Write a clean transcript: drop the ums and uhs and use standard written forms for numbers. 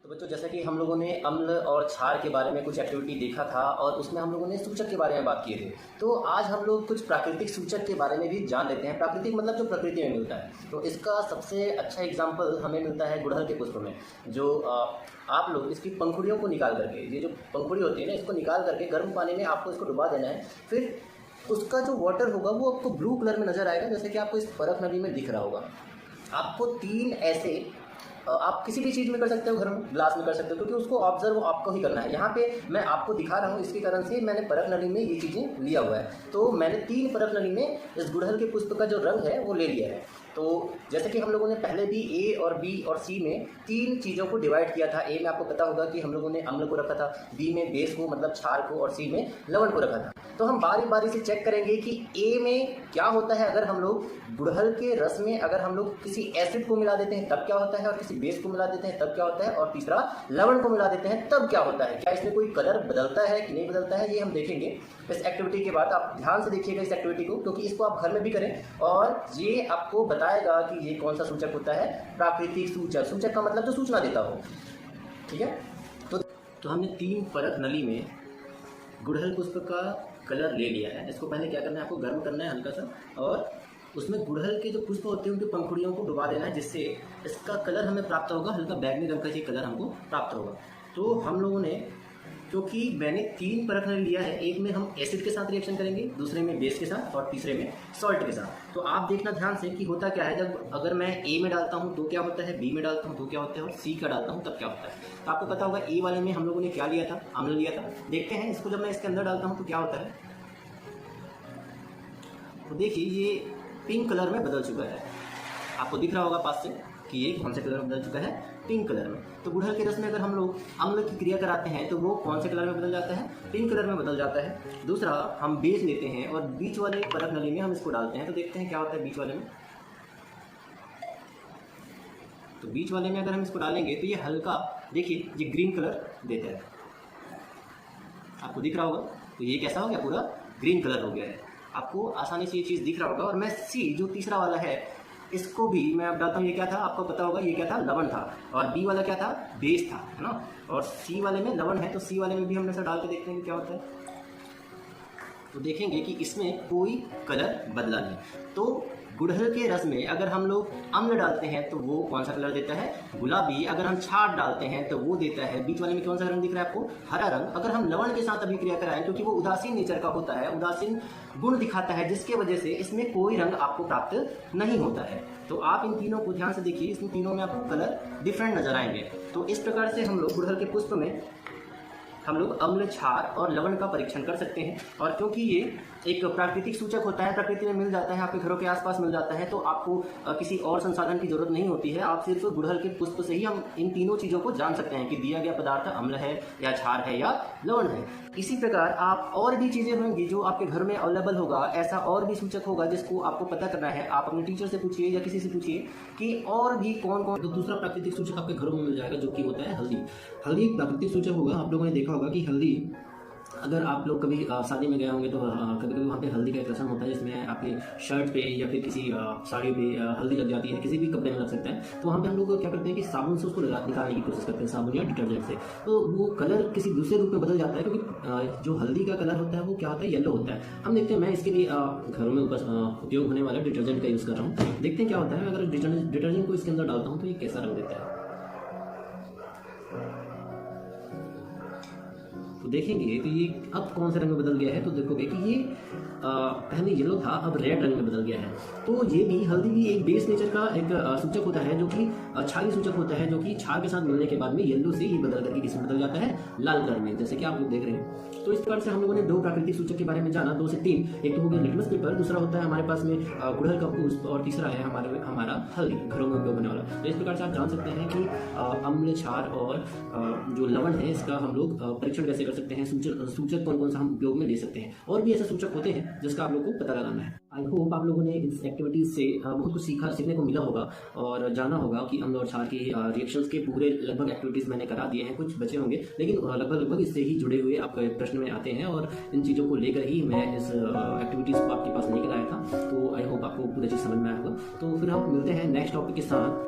तो बच्चों, जैसा कि हम लोगों ने अम्ल और क्षार के बारे में कुछ एक्टिविटी देखा था और उसमें हम लोगों ने सूचक के बारे में बात किए थे। तो आज हम लोग कुछ प्राकृतिक सूचक के बारे में भी जान लेते हैं। प्राकृतिक मतलब जो प्रकृति में मिलता है। तो इसका सबसे अच्छा एग्जाम्पल हमें मिलता है गुड़हल के पुष्प में। जो आप लोग इसकी पंखुड़ियों को निकाल करके, ये जो पंखुड़ी होती है ना, इसको निकाल करके गर्म पानी में आपको इसको डुबा देना है। फिर उसका जो वाटर होगा वो आपको ब्लू कलर में नज़र आएगा, जैसे कि आपको इस परख नदी में दिख रहा होगा। आपको 3 ऐसे, आप किसी भी चीज़ में कर सकते हो, घर में ग्लास में कर सकते हो, क्योंकि उसको ऑब्जर्व आपको ही करना है। यहाँ पे मैं आपको दिखा रहा हूँ, इसके कारण से मैंने परख नली में ये चीज़ें लिया हुआ है। तो मैंने 3 परख नली में इस गुड़हल के पुष्प का जो रंग है वो ले लिया है। तो जैसे कि हम लोगों ने पहले भी ए और बी और सी में 3 चीज़ों को डिवाइड किया था। ए में आपको पता होगा कि हम लोगों ने अम्ल को रखा था, बी में बेस को मतलब क्षार को, और सी में लवण को रखा था। तो हम बारी बारी से चेक करेंगे कि ए में क्या होता है अगर हम लोग गुड़हल के रस में अगर हम लोग किसी एसिड को मिला देते हैं तब क्या होता है, और किसी बेस को मिला देते हैं तब क्या होता है, और तीसरा लवण को मिला देते हैं तब क्या होता है। क्या इसमें कोई कलर बदलता है कि नहीं बदलता है, ये हम देखेंगे इस एक्टिविटी के बाद। आप ध्यान से देखिएगा इस एक्टिविटी को, क्योंकि इसको आप घर में भी करें और ये आपको बताएगा कि ये कौन सा सूचक होता है। प्राकृतिक सूचक, सूचक का मतलब जो सूचना देता हो, ठीक है। तो हमने 3 परख नली में गुड़हल पुष्प का कलर ले लिया है। इसको पहले क्या करना है, आपको गर्म करना है हल्का सा, और उसमें गुड़हल के जो पुष्प होते हैं उनकी पंखुड़ियों को डुबा देना है, जिससे इसका कलर हमें प्राप्त होगा, हल्का बैगनी रंग का ये कलर हमको प्राप्त होगा। तो हम लोगों ने, क्योंकि मैंने 3 परख नली लिया है, एक में हम एसिड के साथ रिएक्शन करेंगे, दूसरे में बेस के साथ, और तीसरे में सॉल्ट के साथ। तो आप देखना ध्यान से कि होता क्या है। जब अगर मैं ए में डालता हूँ तो क्या होता है, बी में डालता हूँ तो क्या होता है, और सी का डालता हूँ तब क्या होता है। तो आपको पता होगा ए वाले में हम लोगों ने क्या लिया था, अम्ल लिया था। देखते हैं इसको जब मैं इसके अंदर डालता हूँ तो क्या होता है। तो देखिए ये पिंक कलर में बदल चुका है, आपको दिख रहा होगा पास से कि ये कौन से कलर में बदल चुका है, पिंक कलर में। तो गुड़हल के रस में अगर हम लोग अम्ल की क्रिया कराते हैं तो वो कौन से कलर में बदल जाता है, पिंक कलर में बदल जाता है। दूसरा, हम बेस लेते हैं और बीच वाले परख नली में हम इसको डालते हैं, तो देखते हैं क्या होता है बीच वाले में। तो बीच वाले में अगर हम इसको डालेंगे तो ये हल्का, देखिए ये ग्रीन कलर देता है, आपको दिख रहा होगा। तो ये कैसा हो गया, पूरा ग्रीन कलर हो गया है, आपको आसानी से ये चीज़ दिख रहा होगा। और मैं सी जो तीसरा वाला है इसको भी मैं अब डालता हूँ। ये क्या था, आपको पता होगा ये क्या था, लवण था। और बी वाला क्या था, बेस था, है ना। और सी वाले में लवण है, तो सी वाले में भी हम ऐसा डाल के देखते हैं कि क्या होता है। तो देखेंगे कि इसमें कोई कलर बदला नहीं। तो गुड़हल के रस में अगर हम लोग अम्ल डालते हैं तो वो कौन सा कलर देता है, गुलाबी। अगर हम क्षार डालते हैं तो वो देता है, बीच वाले में कौन सा रंग दिख रहा है आपको, हरा रंग। अगर हम लवण के साथ अभिक्रिया कराएं, क्योंकि वो उदासीन नेचर का होता है, उदासीन गुण दिखाता है, जिसके वजह से इसमें कोई रंग आपको प्राप्त नहीं होता है। तो आप इन तीनों को ध्यान से देखिए, इन तीनों में आपको कलर डिफरेंट नजर आएंगे। तो इस प्रकार से हम लोग गुड़हल के पुष्प में हम लोग अम्ल, क्षार और लवण का परीक्षण कर सकते हैं। और क्योंकि ये एक प्राकृतिक सूचक होता है, प्रकृति में मिल जाता है, आपके घरों के आसपास मिल जाता है, तो आपको किसी और संसाधन की जरूरत नहीं होती है। आप सिर्फ गुड़हल के पुष्प से ही हम इन तीनों चीज़ों को जान सकते हैं कि दिया गया पदार्थ अम्ल है या क्षार है या लवण है। इसी प्रकार आप और भी चीज़ें होंगी जो आपके घर में अवेलेबल होगा, ऐसा और भी सूचक होगा जिसको आपको पता करना है। आप अपने टीचर से पूछिए या किसी से पूछिए कि और भी कौन कौन। तो दूसरा प्राकृतिक सूचक आपके घरों में मिल जाएगा, जो कि होता है हल्दी। हल्दी एक प्राकृतिक सूचक होगा। आप लोगों ने देखा होगा कि हल्दी, अगर आप लोग कभी शादी में गए होंगे तो कभी कभी वहाँ पे हल्दी का एक रस्म होता है, जिसमें आपके शर्ट पे या फिर किसी साड़ी पे हल्दी लग जाती है, किसी भी कपड़े में लग सकता है। तो वहाँ पे हम लोग क्या करते हैं कि साबुन से उसको निकालने की कोशिश करते हैं, साबुन या डिटर्जेंट से। तो वो कलर किसी दूसरे रूप में बदल जाता है, क्योंकि जो हल्दी का कलर होता है वो क्या होता है, येलो होता है। हम देखते हैं, मैं इसके लिए घरों में उपयोग होने वाला डिटर्जेंट का यूज़ कर रहा हूँ। देखते हैं क्या होता है, अगर डिटर्जेंट को इसके अंदर डालता हूँ तो ये कैसा रंग देता है। तो देखेंगे तो ये अब कौन से रंग में बदल गया है। तो देखोगे कि ये पहले येलो था, अब रेड रंग में बदल गया है। तो ये भी, हल्दी भी एक बेस नेचर का एक सूचक होता है, जो कि क्षारीय सूचक होता है, जो कि क्षार के साथ मिलने के बाद में येलो से ही बदल करके किसमें बदल जाता है, लाल कलर में, जैसे कि आप लोग देख रहे हैं। तो इस प्रकार से हम लोगों ने 2 प्राकृतिक सूचक के बारे में जाना, 2 से 3। एक तो हो गया लिटमस पेपर, दूसरा होता है हमारे पास में गुड़हल का पुष्प, और तीसरा है हमारा हल्दी, घरों में उपयोग होने वाला। तो इस प्रकार से आप जान सकते हैं कि अम्ल, क्षार और जो लवण है इसका हम लोग परीक्षण कैसे कर सकते हैं, सूचक कौन कौन सा हम उपयोग में ले सकते हैं। और भी ऐसे सूचक होते हैं जिसका आप लोग को पता लगाना है। आई होप आप लोगों ने इस एक्टिविटीज से बहुत कुछ सीखने को मिला होगा और जाना होगा कि अम्ल और क्षार की रिएक्शंस के पूरे लगभग एक्टिविटीज मैंने करा दिए हैं। कुछ बचे होंगे, लेकिन लगभग इससे ही जुड़े हुए आपके प्रश्न में आते हैं, और इन चीज़ों को लेकर ही मैं इस एक्टिविटीज को आपके पास लेकर आया था। तो आई होप आपको पूरी चीज़ समझ में आया होगा। तो फिर हम मिलते हैं नेक्स्ट टॉपिक के साथ।